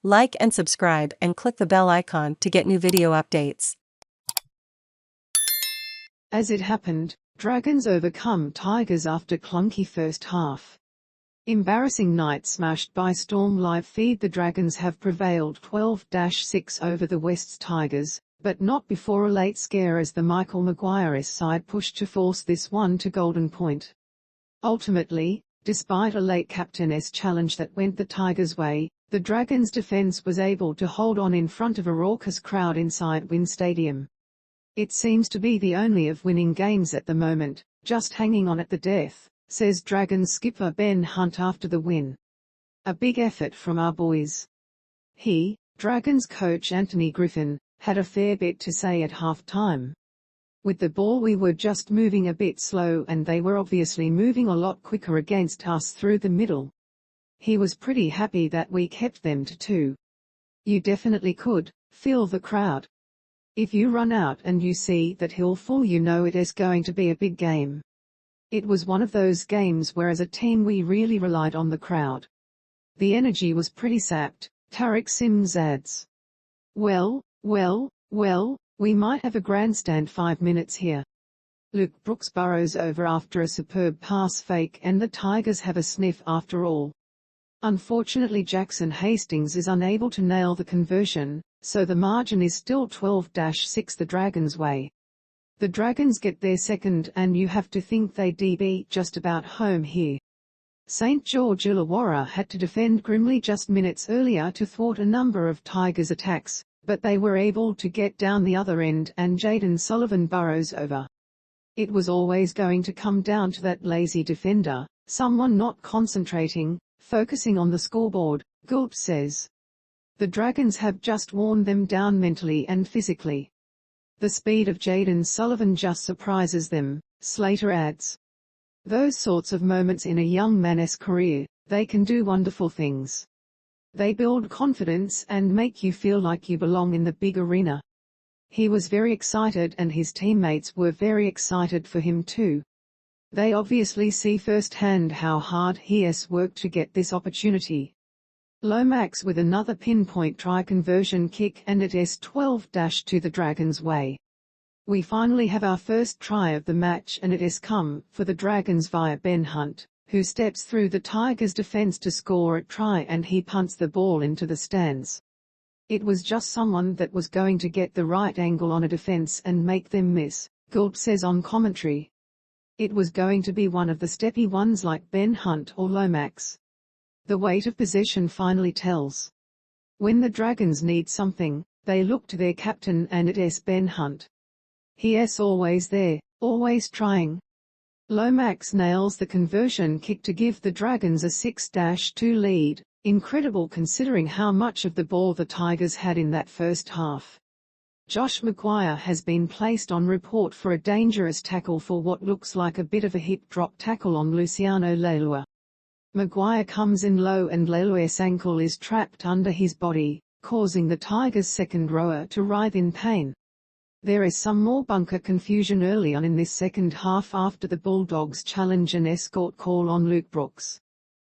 Like and subscribe and click the bell icon to get new video updates. As it happened, Dragons overcome Tigers after clunky first half. Embarrassing night smashed by storm. Live feed. The Dragons have prevailed 12-6 over the West's Tigers, but not before a late scare as the Michael Maguire side pushed to force this one to golden point. Ultimately, despite a late captain's challenge that went the Tigers' way, the Dragons' defense was able to hold on in front of a raucous crowd inside Wynn Stadium. It seems to be the only of winning games at the moment, just hanging on at the death, says Dragons skipper Ben Hunt after the win. A big effort from our boys. He, Dragons coach Anthony Griffin, had a fair bit to say at half-time. With the ball we were just moving a bit slow and they were obviously moving a lot quicker against us through the middle. He was pretty happy that we kept them to 2. You definitely could feel the crowd. If you run out and you see that hill full, you know it is going to be a big game. It was one of those games where as a team we really relied on the crowd. The energy was pretty sapped, Tariq Sims adds. Well, we might have a grandstand 5 minutes here. Luke Brooks burrows over after a superb pass fake and the Tigers have a sniff after all. Unfortunately Jackson Hastings is unable to nail the conversion, so the margin is still 12-6 the Dragons' way. The Dragons get their second and you have to think they'd be just about home here. St. George Illawarra had to defend grimly just minutes earlier to thwart a number of Tigers' attacks, but they were able to get down the other end and Jayden Sullivan burrows over. It was always going to come down to that lazy defender, someone not concentrating, focusing on the scoreboard, Gould says. The Dragons have just worn them down mentally and physically. The speed of Jayden Sullivan just surprises them, Slater adds. Those sorts of moments in a young man's career, they can do wonderful things. They build confidence and make you feel like you belong in the big arena. He was very excited and his teammates were very excited for him too. They obviously see firsthand how hard he has worked to get this opportunity. Lomax with another pinpoint try conversion kick and it is 12-2 the Dragons' way. We finally have our first try of the match and it has come for the Dragons via Ben Hunt, who steps through the Tigers' defense to score a try and he punts the ball into the stands. It was just someone that was going to get the right angle on a defense and make them miss, Gould says on commentary. It was going to be one of the steppy ones like Ben Hunt or Lomax. The weight of possession finally tells. When the Dragons need something, they look to their captain and it is Ben Hunt. He is always there, always trying. Lomax nails the conversion kick to give the Dragons a 6-2 lead, incredible considering how much of the ball the Tigers had in that first half. Josh McGuire has been placed on report for a dangerous tackle for what looks like a bit of a hip-drop tackle on Luciano Leilua. McGuire comes in low and Leilua's ankle is trapped under his body, causing the Tigers' second rower to writhe in pain. There is some more bunker confusion early on in this second half after the Bulldogs challenge an escort call on Luke Brooks.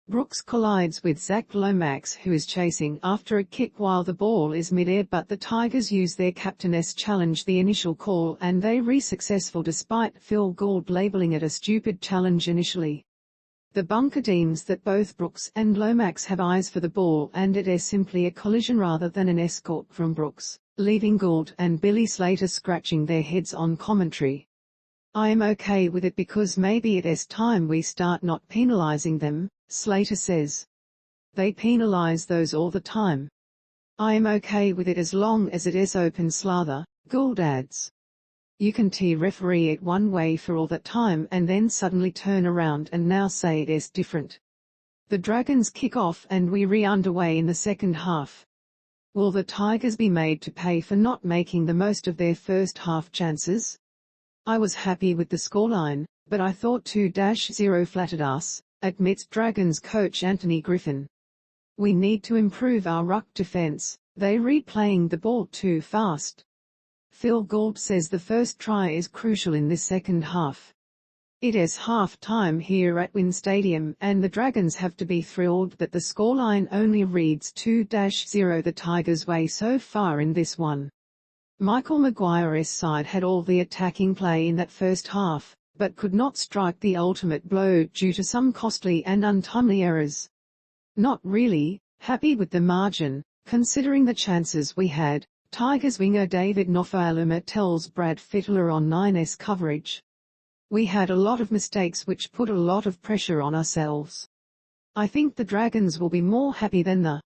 Brooks collides with Zac Lomax who is chasing after a kick while the ball is mid-air, but the Tigers use their captain's challenge the initial call and they re-successful despite Phil Gould labeling it a stupid challenge initially. The bunker deems that both Brooks and Lomax have eyes for the ball and it is simply a collision rather than an escort from Brooks, leaving Gould and Billy Slater scratching their heads on commentary. I am okay with it because maybe it is time we start not penalising them, Slater says. They penalise those all the time. I am okay with it as long as it is open slather, Gould adds. You can referee it one way for all that time and then suddenly turn around and now say it is different. The Dragons kick off and we re-underway in the second half. Will the Tigers be made to pay for not making the most of their first half chances? I was happy with the scoreline, but I thought 2-0 flattered us, admits Dragons coach Anthony Griffin. We need to improve our ruck defense, they replaying the ball too fast. Phil Gould says the first try is crucial in this second half. It is half-time here at Wynn Stadium and the Dragons have to be thrilled that the scoreline only reads 2-0 the Tigers' way so far in this one. Michael Maguire's side had all the attacking play in that first half, but could not strike the ultimate blow due to some costly and untimely errors. Not really happy with the margin, considering the chances we had, Tigers winger David Nofaluma tells Brad Fittler on 9's coverage. We had a lot of mistakes which put a lot of pressure on ourselves. I think the Dragons will be more happy than the